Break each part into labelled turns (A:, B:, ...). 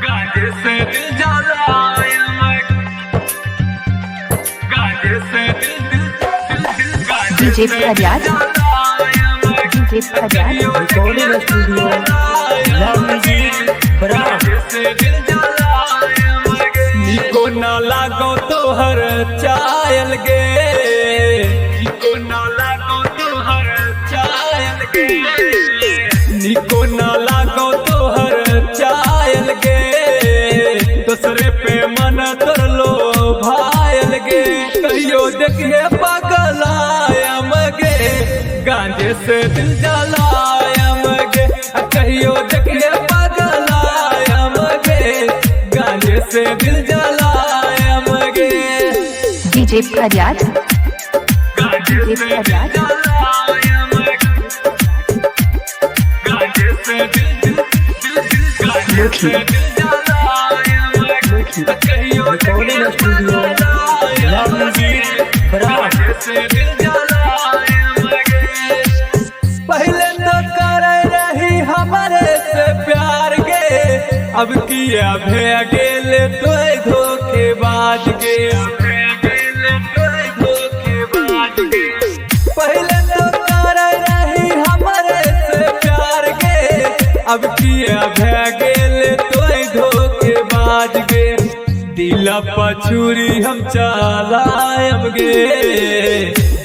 A: गाजे से दिल जलाया गाजे से
B: डीजे फरियाद डीजे फरियाद
C: रिकॉर्डिंग स्टूडियो
A: निको ना लागो तोहर चायल गे निको ना लागो तोहर चायल गे निको ना लागो तोहर चायल गे दूसरे पे मन कर लो भायल गे कहियो देखिए पगलायम गे गांजे से दिल जलायम गे कहियो देखिए पगलायम गे गांजे से दिल जलायम गे
B: डीजे फरियाद
A: गांजे
B: डीजे
A: से दिल
B: फरियाद
A: जलायम गांजे से दिल गांजे से दिल जलायम कहियो
C: रिकॉर्डिंग स्टूडियो
A: गांजे से दिल जलायम पहले तो कर रही हमारे से प्यार गे अब किया भे गेले तो धोखेबाज गे पहले तो कर रही हमारे से प्यार गे अब किया भे गेले तो धोखेबाज गे दिला पछुरी हम चलायम गे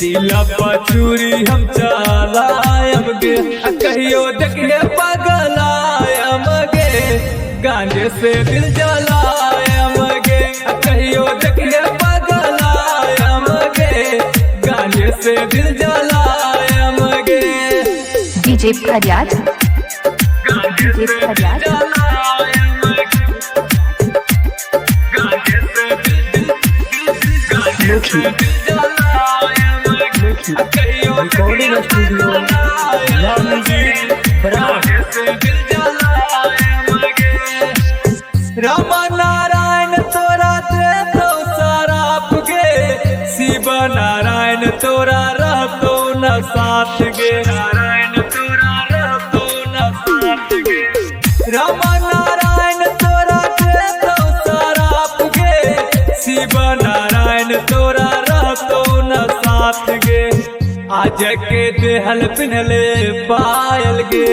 A: दिला पछुरी हम चलायम गे कहियो देखिए पगलायम गे गांजे से दिल जलायम गे कहियो देखिए पगलायम गे गांजे से दिल जलायम गे
B: डीजे फरियाद
A: गांजे
B: डीजे
A: से दिल
B: फरियाद
A: जलायम गांजे से दिल गांजे से दिल जलायम कहियो
C: रिकॉर्डिंग स्टूडियो
A: राम नारायण तोरा दे तो सराप गे शिव नारायण तोरा रहतो न साथ गे नारायण तोरा रहतो न साथ गे राम नारायण तोरा दे तो सराप गे शिव नारायण तोरा रहतो न साथ गे आज के देहल पिन्हले पायल गे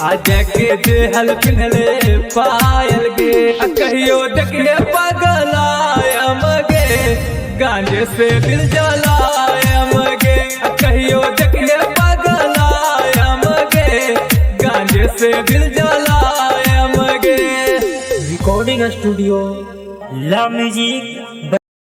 A: आज के देहल पिन्हले पायल गे कहियो देखिए पगलायम गे गांजे से दिल जलायम गे कहियो देखिए पगलायम गे गांजे से दिल जलायम गे
C: रिकॉर्डिंग स्टूडियो ला म्यूजिक